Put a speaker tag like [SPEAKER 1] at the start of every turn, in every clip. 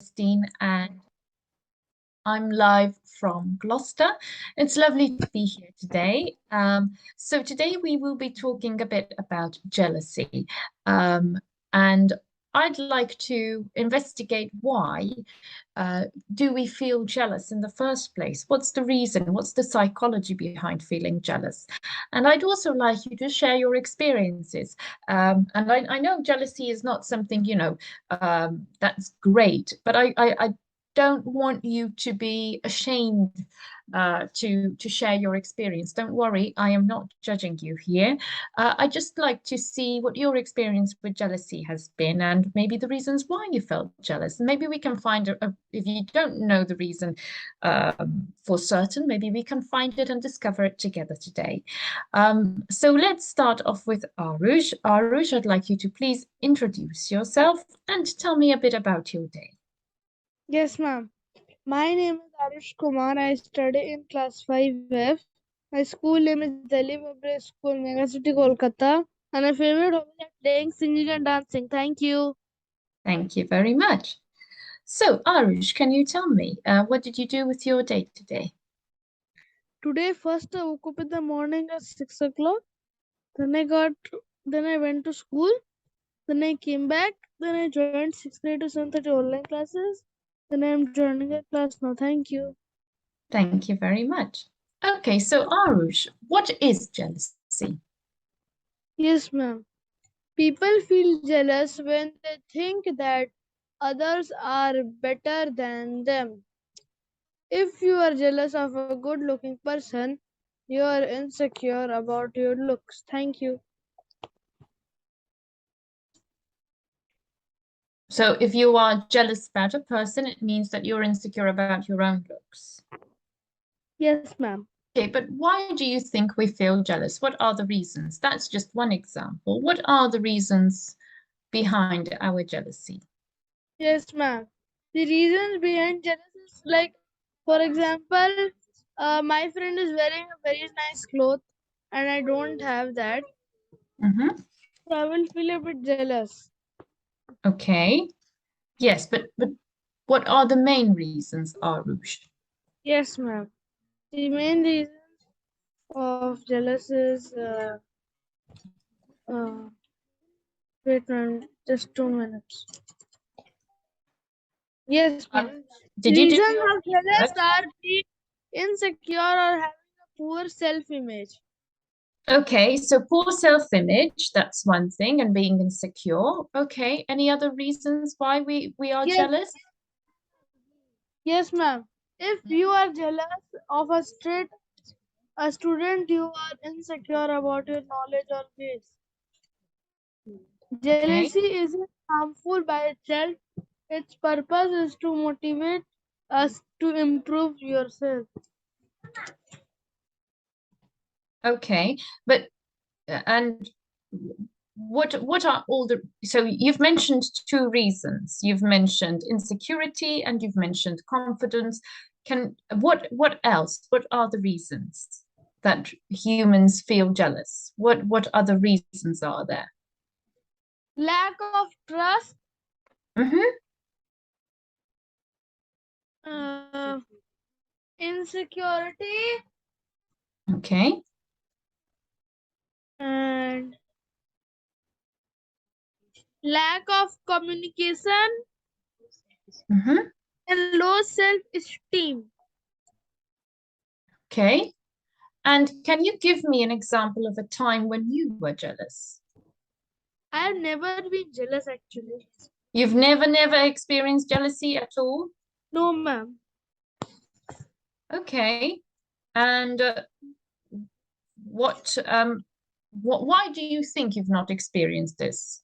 [SPEAKER 1] Christine, and I'm live from Gloucester. It's lovely to be here today. So today we will be talking a bit about jealousy. Um, and I'd like to investigate why do we feel jealous in the first place? What's the reason? What's the psychology behind feeling jealous? And I'd also like you to share your experiences. And I know jealousy is not something, that's great, but I don't want you to be ashamed to share your experience. Don't worry, I am not judging you here. I just like to see what your experience with jealousy has been and maybe the reasons why you felt jealous. And maybe we can find if you don't know the reason for certain, maybe we can find it and discover it together today. So let's start off with Arush. Arush, I'd like you to please introduce yourself and tell me a bit about your day.
[SPEAKER 2] Yes, ma'am. My name is Arush Kumar. I study in class 5F. My school name is Delhi Public School, Mega City, Kolkata. And my favorite hobby is playing, singing, and dancing. Thank you.
[SPEAKER 1] Thank you very much. So, Arush, can you tell me what did you do with your day today?
[SPEAKER 2] Today, first I woke up in the morning at 6 o'clock. Then I went to school. Then I came back. Then I joined 6:30 to 7:30 online classes. Then I am joining a class now. Thank you.
[SPEAKER 1] Thank you very much. Okay, so Arush, what is jealousy?
[SPEAKER 2] Yes, ma'am. People feel jealous when they think that others are better than them. If you are jealous of a good looking person, you are insecure about your looks. Thank you.
[SPEAKER 1] So, if you are jealous about a person, it means that you're insecure about your own looks.
[SPEAKER 2] Yes, ma'am.
[SPEAKER 1] Okay, but why do you think we feel jealous? What are the reasons? That's just one example. What are the reasons behind our jealousy?
[SPEAKER 2] Yes, ma'am. The reasons behind jealous is like, for example, my friend is wearing a very nice cloth and I don't have that.
[SPEAKER 1] Mm-hmm.
[SPEAKER 2] So I will feel a bit jealous.
[SPEAKER 1] Okay. Yes, but what are the main reasons, Arush?
[SPEAKER 2] Yes, ma'am. The main reason of jealous is uh, wait, ma'am, just 2 minutes. Yes, ma'am.
[SPEAKER 1] Did you do
[SPEAKER 2] Reasons
[SPEAKER 1] your
[SPEAKER 2] of jealous
[SPEAKER 1] research?
[SPEAKER 2] are being insecure or having a poor self-image.
[SPEAKER 1] Okay, so poor self-image, that's one thing, and being insecure. Okay, any other reasons why we are
[SPEAKER 2] Yes,
[SPEAKER 1] jealous?
[SPEAKER 2] yes, ma'am. If you are jealous of a student, you are insecure about your knowledge or grades.
[SPEAKER 1] Okay,
[SPEAKER 2] Jealousy isn't harmful by itself. Its purpose is to motivate us to improve yourself.
[SPEAKER 1] okay, but and what are all the so you've mentioned two reasons. You've mentioned insecurity and you've mentioned confidence. Can what else? What are the reasons that humans feel jealous? What other reasons are there?
[SPEAKER 2] Lack of trust,
[SPEAKER 1] Mm-hmm.
[SPEAKER 2] uh, insecurity,
[SPEAKER 1] Okay.
[SPEAKER 2] and lack of communication
[SPEAKER 1] Mm-hmm.
[SPEAKER 2] and low self-esteem.
[SPEAKER 1] Okay. And can you give me an example of a time when you were jealous?
[SPEAKER 2] I have never been jealous actually.
[SPEAKER 1] You've never experienced jealousy at all?
[SPEAKER 2] No, ma'am.
[SPEAKER 1] Okay. And why do you think you've not experienced this?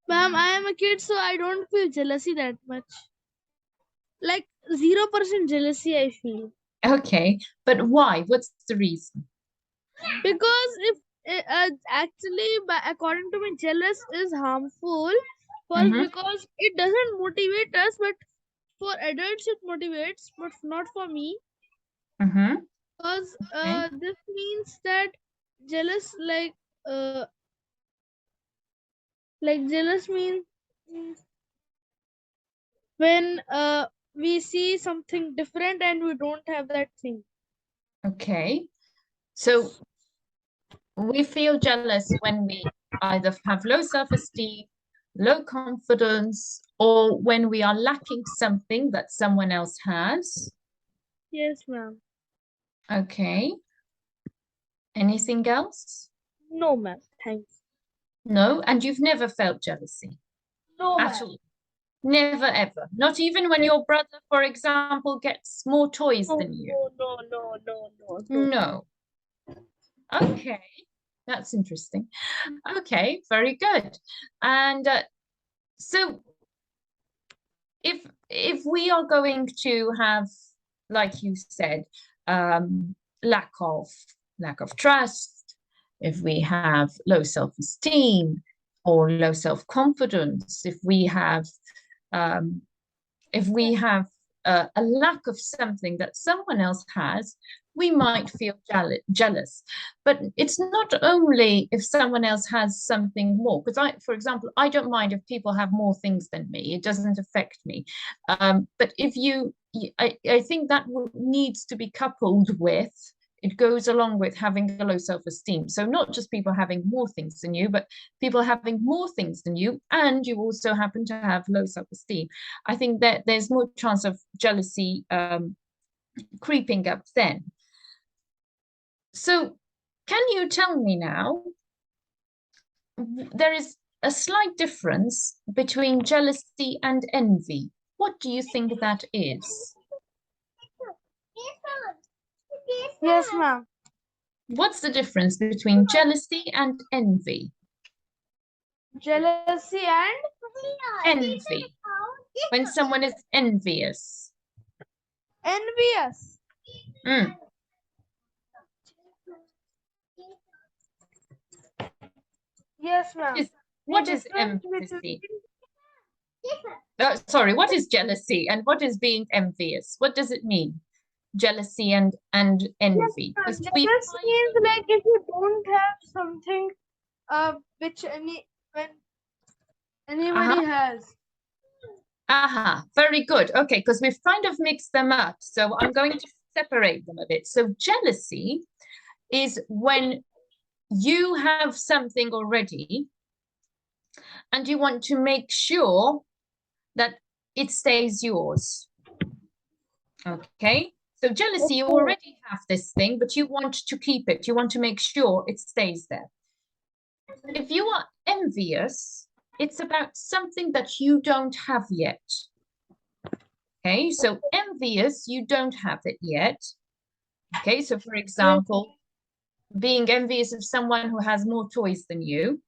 [SPEAKER 2] Ma'am, I am a kid, so I don't feel jealousy that much. Like 0% jealousy, I feel.
[SPEAKER 1] Okay, but why? What's the reason?
[SPEAKER 2] Because if actually, according to me, jealous is harmful. First,
[SPEAKER 1] Mm-hmm.
[SPEAKER 2] because it doesn't motivate us, but for adults it motivates, but not for me.
[SPEAKER 1] Mm-hmm.
[SPEAKER 2] Because
[SPEAKER 1] Okay.
[SPEAKER 2] this means that jealous, uh, like jealous means When we see something different and we don't have that thing.
[SPEAKER 1] Okay. So we feel jealous when we either have low self-esteem, low confidence, or when we are lacking something that someone else has.
[SPEAKER 2] Yes, ma'am.
[SPEAKER 1] Okay. Anything else?
[SPEAKER 2] No, ma'am. Thanks.
[SPEAKER 1] No, and you've never felt jealousy
[SPEAKER 2] No,
[SPEAKER 1] at
[SPEAKER 2] ma'am.
[SPEAKER 1] all. Never ever. Not even when your brother, for example, gets more toys
[SPEAKER 2] No,
[SPEAKER 1] than you.
[SPEAKER 2] no.
[SPEAKER 1] No. Okay. That's interesting. Okay, very good. And so if we are going to have, like you said, um, lack of trust, if we have low self-esteem or low self-confidence, um, if we have a lack of something that someone else has, we might feel jealous. But it's not only if someone else has something more, because for example, I don't mind if people have more things than me. It doesn't affect me. But if I think that needs to be coupled with, it goes along with having a low self-esteem. So not just people having more things than you, but people having more things than you, and you also happen to have low self-esteem. I think that there's more chance of jealousy creeping up then. So can you tell me now, there is a slight difference between jealousy and envy. What do you think that is?
[SPEAKER 2] Yes, ma'am.
[SPEAKER 1] What's the difference between jealousy and envy?
[SPEAKER 2] Jealousy and
[SPEAKER 1] Envy. When someone is envious.
[SPEAKER 2] envious.
[SPEAKER 1] Mm.
[SPEAKER 2] Yes, ma'am.
[SPEAKER 1] What is envy? Sorry, what is jealousy and what is being envious? What does it mean? Jealousy and envy. Because we
[SPEAKER 2] Jealous means like if you don't have something which when anybody has.
[SPEAKER 1] Aha, very good. Okay, because we've kind of mixed them up. So I'm going to separate them a bit. So jealousy is when you have something already and you want to make sure that it stays yours. Okay, so jealousy, you already have this thing, but you want to keep it. You want to make sure it stays there. If you are envious, it's about something that you don't have yet. Okay, so envious, you don't have it yet. Okay, so for example, being envious of someone who has more toys than you.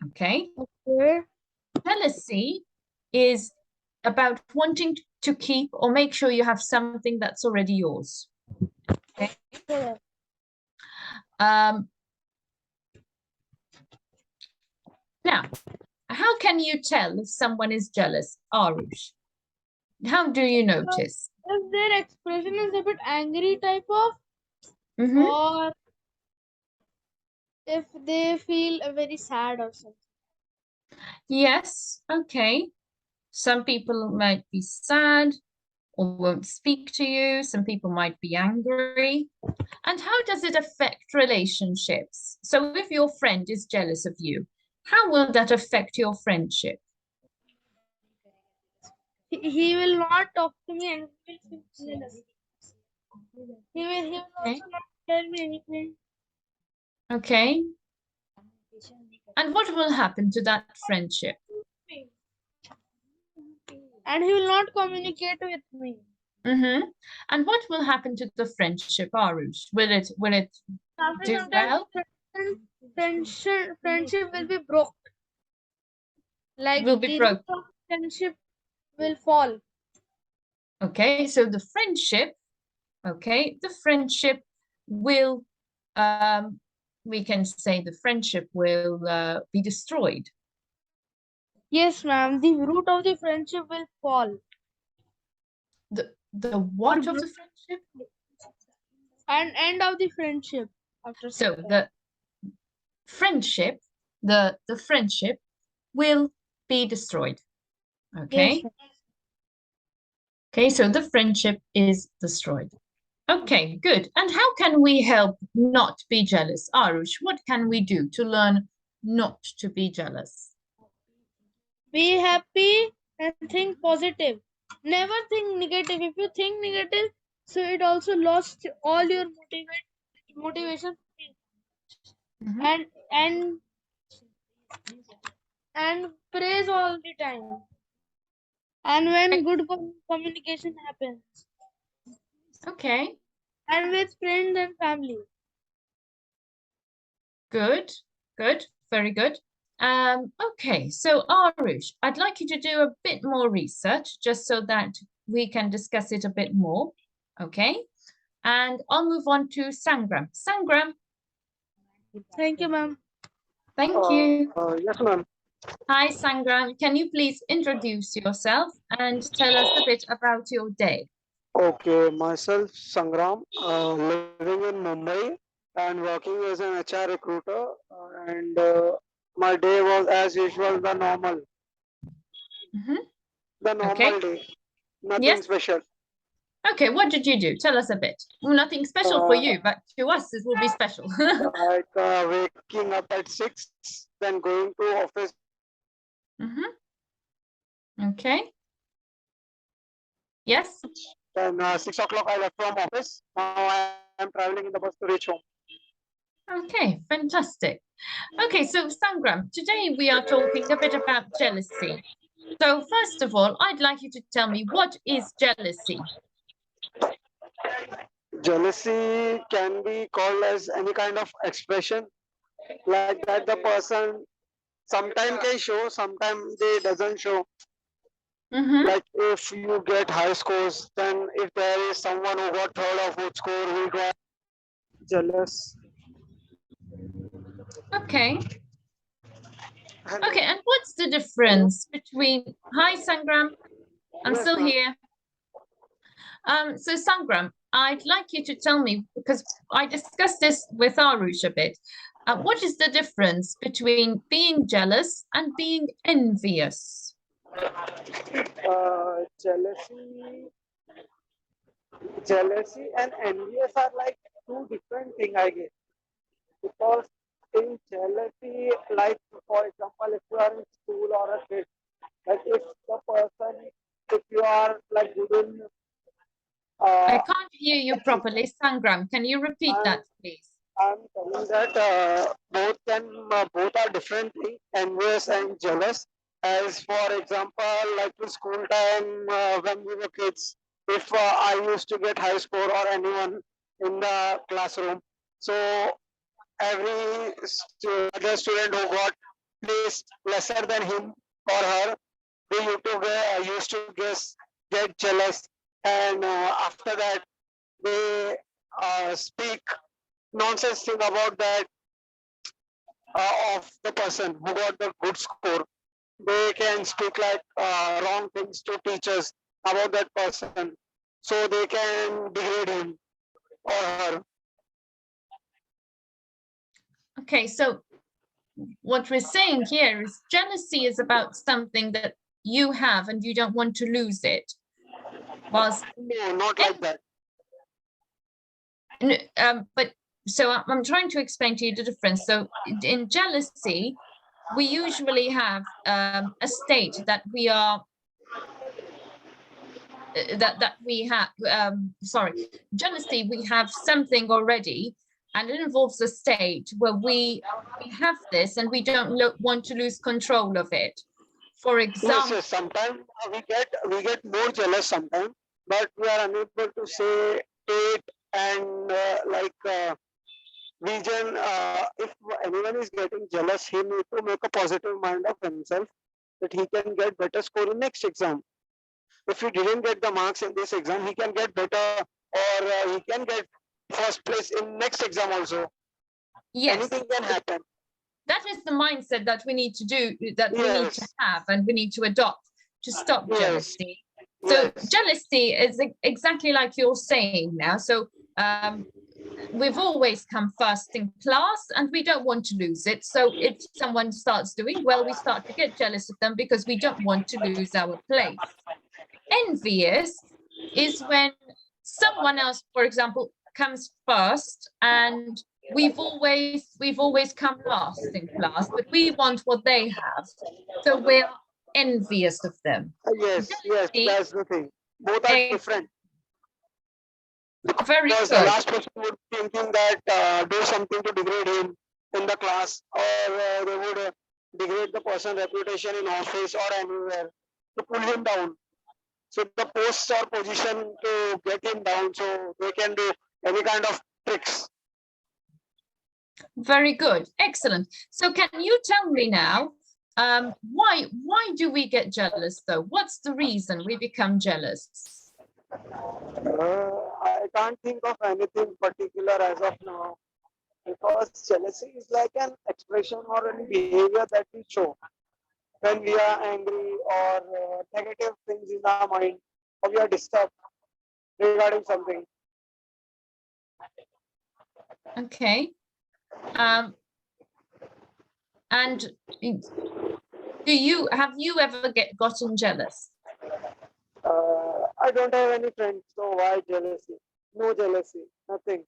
[SPEAKER 1] Okay.
[SPEAKER 2] Okay.
[SPEAKER 1] Jealousy is about wanting to keep or make sure you have something that's already yours. Okay. Now, how can you tell if someone is jealous, Arush? How do you notice?
[SPEAKER 2] If their expression is a bit angry type of, or if they feel very sad or something.
[SPEAKER 1] Yes, okay. Some people might be sad or won't speak to you. Some people might be angry. And how does it affect relationships? So if your friend is jealous of you, how will that affect your friendship?
[SPEAKER 2] He will not talk to me and he will feel jealous. He will also not tell me anything.
[SPEAKER 1] Okay. And what will happen to that friendship?
[SPEAKER 2] And he will not communicate with me.
[SPEAKER 1] And what will happen to the friendship, Arush? Will it do well?
[SPEAKER 2] Friendship will be broke. Like
[SPEAKER 1] Will be broke.
[SPEAKER 2] Friendship will fall.
[SPEAKER 1] Okay, so the friendship will, we can say the friendship will be destroyed.
[SPEAKER 2] Yes, ma'am. The root of the friendship will fall.
[SPEAKER 1] The what of the friendship?
[SPEAKER 2] And end of the friendship.
[SPEAKER 1] So the friendship, the friendship will be destroyed.
[SPEAKER 2] Yes,
[SPEAKER 1] Okay.
[SPEAKER 2] ma'am.
[SPEAKER 1] Okay, so the friendship is destroyed. Okay, good. And how can we help not be jealous? Arush, what can we do to learn not to be jealous?
[SPEAKER 2] Be happy and think positive. Never think negative. If you think negative, so it also lost all your motivation
[SPEAKER 1] Mhm.
[SPEAKER 2] and and and praise all the time. And when
[SPEAKER 1] Okay.
[SPEAKER 2] good communication happens,
[SPEAKER 1] Okay,
[SPEAKER 2] and with friends and family.
[SPEAKER 1] good, good, very good. Okay, so Arush, I'd like you to do a bit more research just so that we can discuss it a bit more. Okay, and I'll move on to Sangram. Sangram,
[SPEAKER 2] Thank you, ma'am.
[SPEAKER 1] thank you.
[SPEAKER 3] Yes, ma'am.
[SPEAKER 1] Hi, Sangram. Can you please introduce yourself and tell us a bit about your day?
[SPEAKER 3] Okay, myself Sangram, living in Mumbai and working as an HR recruiter. And my day was as usual,
[SPEAKER 1] Mhm.
[SPEAKER 3] the
[SPEAKER 1] Okay,
[SPEAKER 3] normal day, nothing
[SPEAKER 1] yes.
[SPEAKER 3] special.
[SPEAKER 1] Okay, what did you do? Tell us a bit. Well, nothing special for
[SPEAKER 3] Uh,
[SPEAKER 1] you, but to us it will be special.
[SPEAKER 3] like waking up at 6, then going to office at 7,
[SPEAKER 1] Mhm.
[SPEAKER 3] then
[SPEAKER 1] Okay,
[SPEAKER 3] lunch,
[SPEAKER 1] yes.
[SPEAKER 3] then 6 o'clock I left from office. Now I am traveling in the bus to reach home.
[SPEAKER 1] Okay, fantastic. Okay, so Sangram, today we are talking a bit about jealousy. So first of all, I'd like you to tell me what is jealousy?
[SPEAKER 3] Jealousy can be called as any kind of expression like that the person sometimes can show, sometimes they doesn't show.
[SPEAKER 1] Mm-hmm.
[SPEAKER 3] Like if you get high scores, then if there is someone who got third or fourth score, we got jealous.
[SPEAKER 1] Okay.
[SPEAKER 3] Hello.
[SPEAKER 1] Okay, and what's the difference between... Hi, Sangram. I'm
[SPEAKER 3] Yes,
[SPEAKER 1] still
[SPEAKER 3] ma'am.
[SPEAKER 1] here. So Sangram, I'd like you to tell me, because I discussed this with Arush a bit, what is the difference between being jealous and being envious?
[SPEAKER 3] Jealousy, jealousy and envious are like two different things, I guess. Because in jealousy, like for example, if you are in school or a kid, like if the person, if you are like good in
[SPEAKER 1] I
[SPEAKER 3] uh,
[SPEAKER 1] can't hear you properly, Sangram. Can you repeat
[SPEAKER 3] I'm
[SPEAKER 1] that, please?
[SPEAKER 3] I'm telling that both are different things, envious and jealous. As for example, like in school time when we were kids, if I used to get high score or anyone in the classroom, so every other student who got placed lesser than him or her, they used to get jealous, and after that they speak nonsense thing about that of the person who got the good score. They can speak like wrong things to teachers about that person, so they can degrade him or her.
[SPEAKER 1] Okay, so what we're saying here is jealousy is about something that you have and you don't want to lose it. Whilst
[SPEAKER 3] No, not like
[SPEAKER 1] en
[SPEAKER 3] that.
[SPEAKER 1] but so I'm trying to explain to you the difference. So in jealousy, we usually have a state that we are that we have sorry, jealousy, we have something already, and it involves a state where we have this and we don't want to lose control of it. For
[SPEAKER 3] Yes,
[SPEAKER 1] example,
[SPEAKER 3] yes. Sometimes we get more jealous sometimes, but we are unable to say it, and region, if anyone is getting jealous, he need to make a positive mind of himself that he can get better score in next exam. If he didn't get the marks in this exam, he can get better, or he can get first place in next exam also.
[SPEAKER 1] yes,
[SPEAKER 3] Anything can
[SPEAKER 1] so
[SPEAKER 3] happen.
[SPEAKER 1] that is the mindset that we need to do, that we need to
[SPEAKER 3] Yes,
[SPEAKER 1] have and we need to adopt to stop
[SPEAKER 3] yes,
[SPEAKER 1] jealousy. So
[SPEAKER 3] yes.
[SPEAKER 1] jealousy is exactly like you're saying now. So we've always come first in class and we don't want to lose it. So if someone starts doing well, we start to get jealous of them because we don't want to lose our place. Envious is when someone else, for example, comes first and we've always come last in class, but we want what they have. So we're envious of them.
[SPEAKER 3] Yes, yes,
[SPEAKER 1] Jealousy,
[SPEAKER 3] that's the thing. Both are different.
[SPEAKER 1] very
[SPEAKER 3] Because the
[SPEAKER 1] good.
[SPEAKER 3] last person would be thinking that do something to degrade him in the class, or they would degrade the person's reputation in office or anywhere to pull him down. So the posts or position to get him down, so they can do any kind of tricks.
[SPEAKER 1] Very good. Excellent. So can you tell me now, why do we get jealous though? What's the reason we become jealous?
[SPEAKER 3] I can't think of anything particular as of now, because jealousy is like an expression or any behavior that we show when we are angry or negative things in our mind, or we are disturbed regarding something.
[SPEAKER 1] Okay. And have you ever gotten jealous?
[SPEAKER 3] I don't have any friends, so why jealousy? No jealousy, nothing.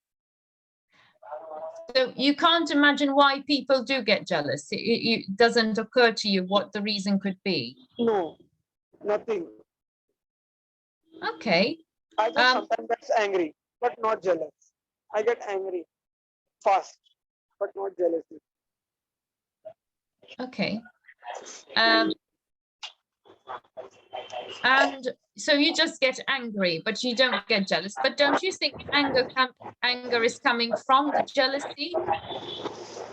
[SPEAKER 1] So you can't imagine why people do get jealous. It doesn't occur to you what the reason could be.
[SPEAKER 3] No, nothing.
[SPEAKER 1] Okay.
[SPEAKER 3] I just sometimes get angry, but not jealous. I get angry fast, but not jealousy.
[SPEAKER 1] Okay. And so you just get angry, but you don't get jealous. But don't you think anger is coming from the jealousy?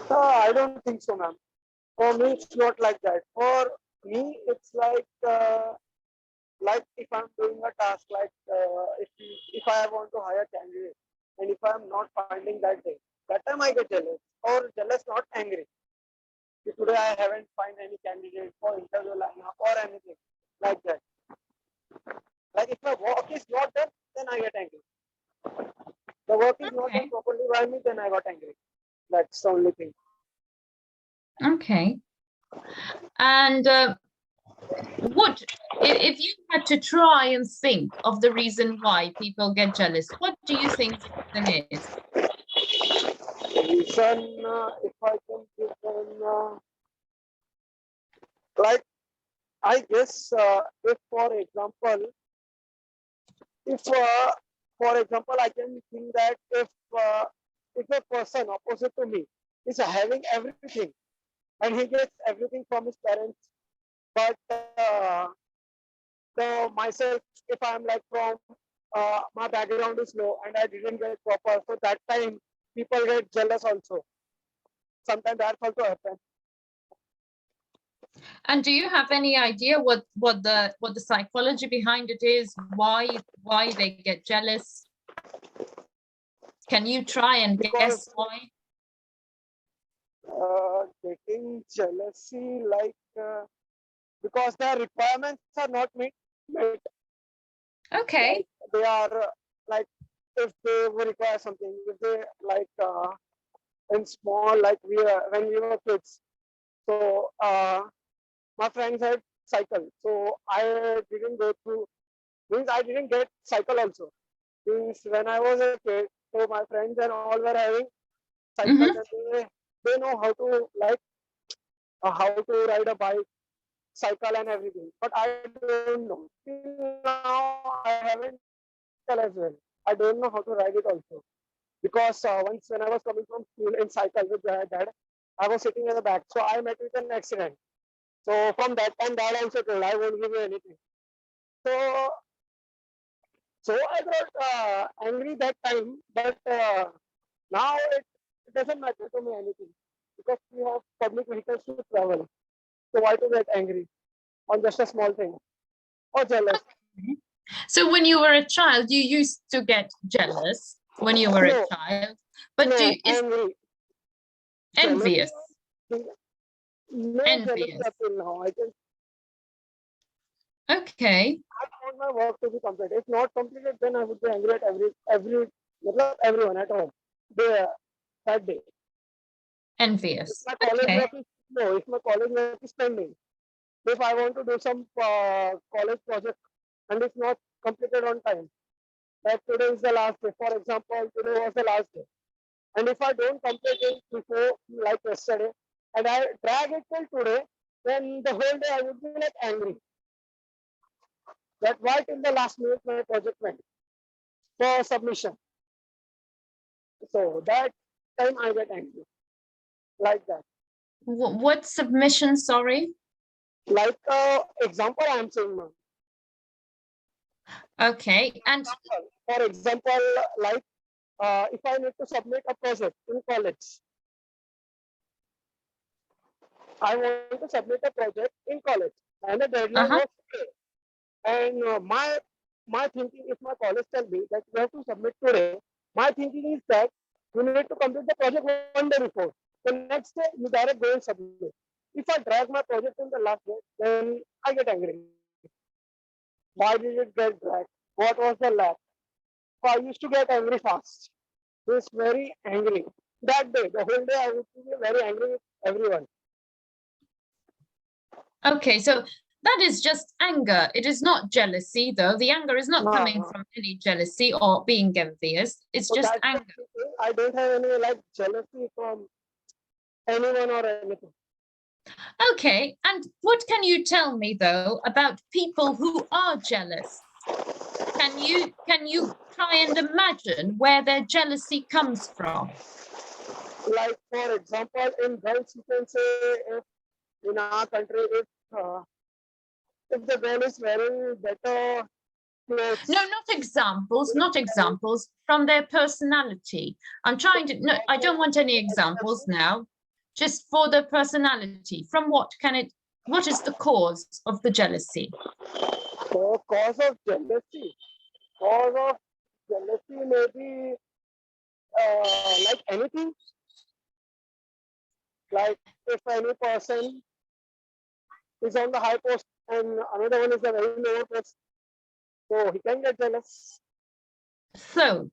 [SPEAKER 3] I don't think so, ma'am. For me, it's not like that. For me, it's like if I'm doing a task, like if I want to hire candidate, and if I'm not finding that day, that time I get jealous, or jealous, not angry. If today I haven't find any candidate for interview lineup or anything like that. Like if my work is not done, then I get angry. The work is not done properly by me, then I got angry. That's the only thing.
[SPEAKER 1] Okay. And what if you had to try and think of the reason why people get jealous? What do you think the reason is?
[SPEAKER 3] The reason, if I can give them, like I guess, if for example, I can think that if a person opposite to me is having everything and he gets everything from his parents, but myself, if I'm like from my background is low and I didn't get proper, so that time people get jealous also. Sometimes that also happens.
[SPEAKER 1] And do you have any idea what the psychology behind it is? Why they get jealous? Can you try and guess why?
[SPEAKER 3] Getting jealousy, like because their requirements are not met.
[SPEAKER 1] Okay.
[SPEAKER 3] Like they are like if they require something, if they like in small, like when we were kids. So my friends had cycle, so I didn't go through. Means I didn't get cycle also. Means when I was a kid, so my friends and all were having cycles, and they know how to like how to ride a bike, cycle, and everything. But I don't know. Till now, I haven't cycle as well. I don't know how to ride it also. Because once when I was coming from school in cycle with dad, I was sitting in the back. So I met with an accident. So from that time, dad also told, I won't give you anything. So I got angry that time, but now it doesn't matter to me anything because we have public vehicles to travel. So why to get angry on just a small thing or jealous?
[SPEAKER 1] So when you were a child, you used to get jealous when you were a child, but
[SPEAKER 3] no, angry.
[SPEAKER 1] Envious.
[SPEAKER 3] No
[SPEAKER 1] envious.
[SPEAKER 3] jealous till now.
[SPEAKER 1] Okay.
[SPEAKER 3] I want my work to be completed. If not completed, then I would be angry at everyone at all. day, that day. If
[SPEAKER 1] Envious.
[SPEAKER 3] my college
[SPEAKER 1] Okay.
[SPEAKER 3] work is no, if my college work is pending, if I want to do some college project and it's not completed on time, that today is the last day. For example, today was the last day. And if I don't complete it before, like yesterday, and I drag it till today, then the whole day I would be like angry. That why till the last minute my project went for submission. So that time I get angry. Like that.
[SPEAKER 1] What submission, sorry?
[SPEAKER 3] Like example I am saying now.
[SPEAKER 1] Okay. And
[SPEAKER 3] For example, like if I need to submit a project in college, I want to submit a project in college, and the deadline was today. And my thinking, if my college tell me that you have to submit today, my thinking is that you need to complete the project one day before. The next day you direct go and submit. If I drag my project in the last day, then I get angry. Why did it get dragged? What was the lag? So I used to get angry fast. Just very angry. That day, the whole day, I would be very angry with everyone.
[SPEAKER 1] okay, so that is just anger. It is not jealousy, though. The anger is not coming from any jealousy or being envious. It's
[SPEAKER 3] So
[SPEAKER 1] just
[SPEAKER 3] that's
[SPEAKER 1] anger.
[SPEAKER 3] the thing. I don't have any like jealousy from anyone or anything.
[SPEAKER 1] Okay, and what can you tell me though about people who are jealous? Can you try and imagine where their jealousy comes from?
[SPEAKER 3] Like for example, in girls, you can say if in our country, if the girl is wearing better clothes.
[SPEAKER 1] No, not examples, not examples, from their personality. I'm trying to, no, I don't want any examples now, just for the personality. From what is the cause of the jealousy?
[SPEAKER 3] The cause of jealousy. Cause of jealousy may be like anything. Like if any person is on the high post and another one is a very low post, so he can get jealous.
[SPEAKER 1] So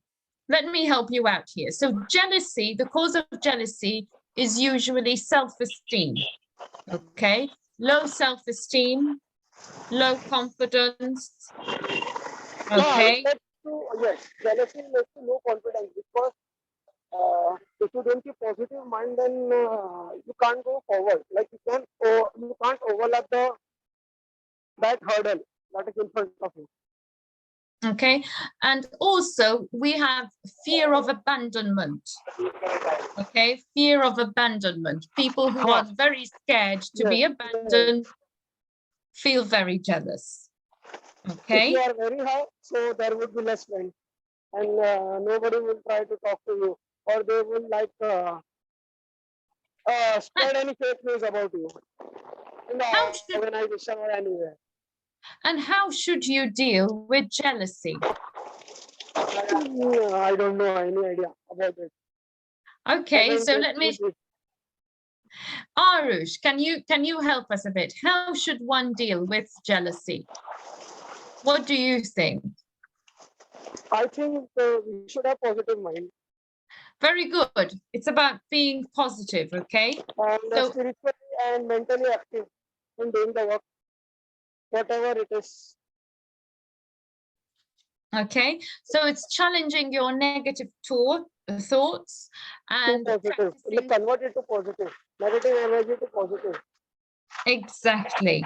[SPEAKER 1] let me help you out here. So jealousy, the cause of jealousy is usually self-esteem. Okay, low self-esteem, low confidence. Okay.
[SPEAKER 3] Yes, jealousy leads to low confidence because if you don't keep positive mind, then you can't go forward. Like you can't overlap that hurdle that is in front of you.
[SPEAKER 1] Okay, and also we have fear of abandonment. Okay, fear of abandonment. People who are very scared to be abandoned feel very jealous. Okay.
[SPEAKER 3] If you are very high, so there would be less friends, and nobody will try to talk to you, or they will like spread any fake news about you in the organization or anywhere.
[SPEAKER 1] And how should you deal with jealousy?
[SPEAKER 3] I don't know any idea about it.
[SPEAKER 1] Okay, so let me. Arush, can you help us a bit? How should one deal with jealousy? What do you think?
[SPEAKER 3] I think we should have positive mind.
[SPEAKER 1] Very good. It's about being positive, okay?
[SPEAKER 3] And spiritually and mentally active in doing the work, whatever it is.
[SPEAKER 1] Okay, so it's challenging your negative thoughts and
[SPEAKER 3] positive. Convert it to positive. Negative energy to positive.
[SPEAKER 1] Exactly.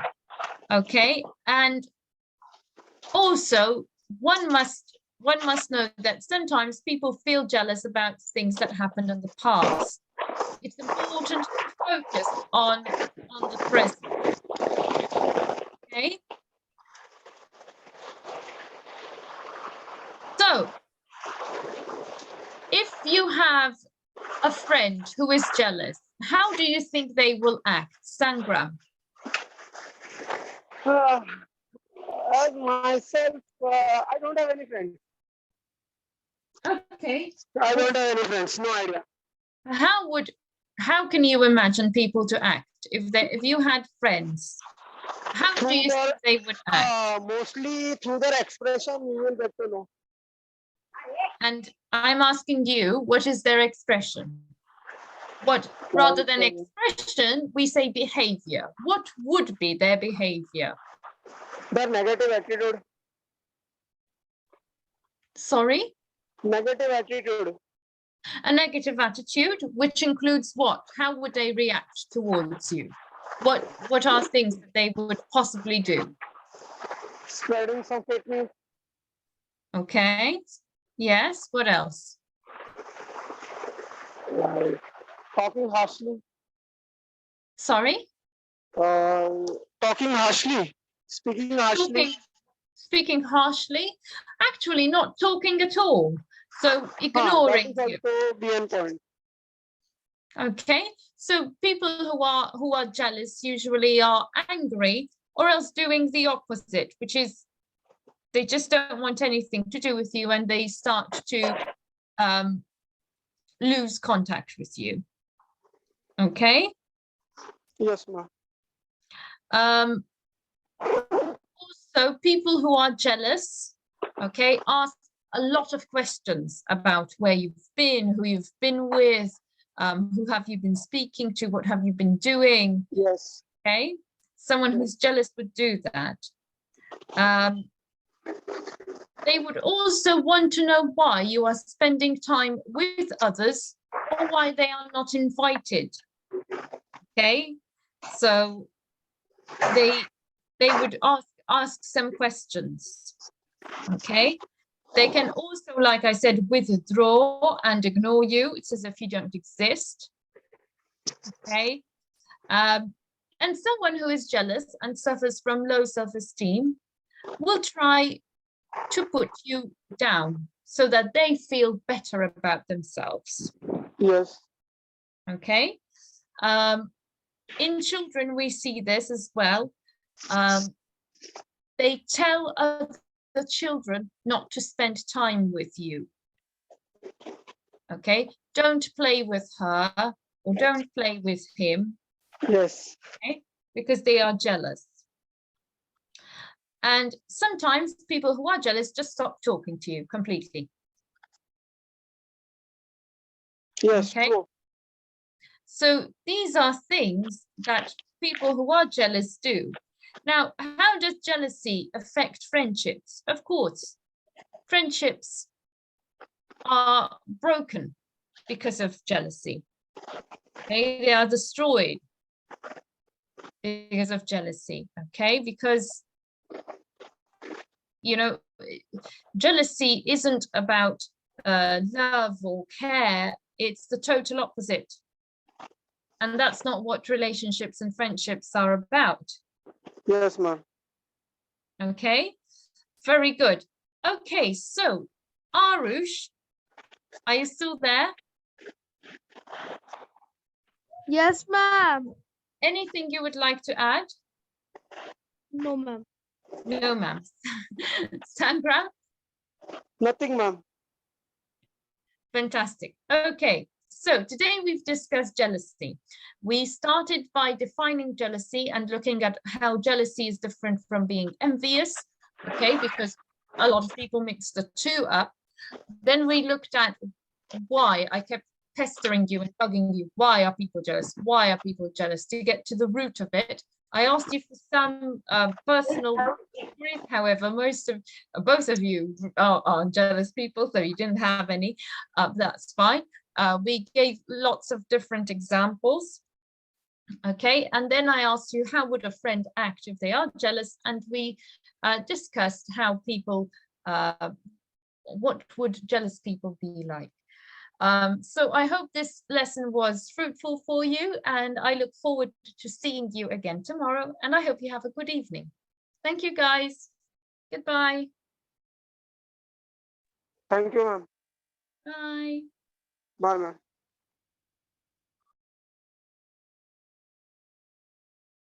[SPEAKER 1] Okay, and also one must know that sometimes people feel jealous about things that happened in the past. It's important to focus on the present. Okay. So, if you have a friend who is jealous, how do you think they will act, Sangram?
[SPEAKER 3] As myself, I don't have any friends.
[SPEAKER 1] Okay.
[SPEAKER 3] I don't have any friends. No idea.
[SPEAKER 1] How can you imagine people to act if you had friends? How do you think they would act?
[SPEAKER 3] Mostly through their expression, you will get to know.
[SPEAKER 1] And I'm asking you, what is their expression? What, rather than expression, we say behavior. What would be their behavior?
[SPEAKER 3] Their negative attitude.
[SPEAKER 1] Sorry?
[SPEAKER 3] Negative attitude.
[SPEAKER 1] A negative attitude, which includes what? How would they react towards you? What are things that they would possibly do?
[SPEAKER 3] Spreading some fake news.
[SPEAKER 1] Okay. Yes. What else?
[SPEAKER 3] Talking harshly.
[SPEAKER 1] Sorry?
[SPEAKER 3] Talking harshly. Speaking harshly.
[SPEAKER 1] Speaking harshly. Actually, not talking at all. So ignoring
[SPEAKER 3] that
[SPEAKER 1] you.
[SPEAKER 3] is also be on point.
[SPEAKER 1] Okay. So people who are jealous usually are angry, or else doing the opposite, which is they just don't want anything to do with you, and they start to lose contact with you. Okay.
[SPEAKER 3] Yes, ma'am.
[SPEAKER 1] Also, people who are jealous, okay, ask a lot of questions about where you've been, who you've been with, who have you been speaking to, what have you been doing?
[SPEAKER 3] Yes.
[SPEAKER 1] Okay. Someone who's jealous would do that. They would also want to know why you are spending time with others or why they are not invited. Okay, so they would ask some questions. Okay, they can also, like I said, withdraw and ignore you. It's as if you don't exist. Okay, and someone who is jealous and suffers from low self-esteem will try to put you down so that they feel better about themselves.
[SPEAKER 3] Yes.
[SPEAKER 1] Okay. In children, we see this as well. They tell other children not to spend time with you. Okay. Don't play with her or don't play with him.
[SPEAKER 3] Yes.
[SPEAKER 1] Okay? Because they are jealous. And sometimes people who are jealous just stop talking to you completely.
[SPEAKER 3] Yes,
[SPEAKER 1] okay.
[SPEAKER 3] true.
[SPEAKER 1] So these are things that people who are jealous do. Now, how does jealousy affect friendships? Of course, friendships are broken because of jealousy. Okay, they are destroyed because of jealousy. Okay, because you know, jealousy isn't about love or care. It's the total opposite. And that's not what relationships and friendships are about.
[SPEAKER 3] Yes, ma'am.
[SPEAKER 1] Okay, very good. Okay, so Arush, are you still there?
[SPEAKER 2] Yes, ma'am.
[SPEAKER 1] Anything you would like to add?
[SPEAKER 2] No, ma'am.
[SPEAKER 1] No, ma'am. Sandra?
[SPEAKER 3] Nothing, ma'am.
[SPEAKER 1] Fantastic. Okay, so today we've discussed jealousy. We started by defining jealousy and looking at how jealousy is different from being envious, okay, because a lot of people mix the two up. Then we looked at why. I kept pestering you and bugging you. Why are people jealous? Why are people jealous? To get to the root of it, I asked you for some personal stories. However, both of you are jealous people, so you didn't have any. That's fine. We gave lots of different examples. Okay, and then I asked you, how would a friend act if they are jealous? And we discussed how people, what would jealous people be like? So I hope this lesson was fruitful for you, and I look forward to seeing you again tomorrow, and I hope you have a good evening. Thank you, guys. Goodbye.
[SPEAKER 3] Thank you, ma'am.
[SPEAKER 1] Bye.
[SPEAKER 3] Bye, ma'am.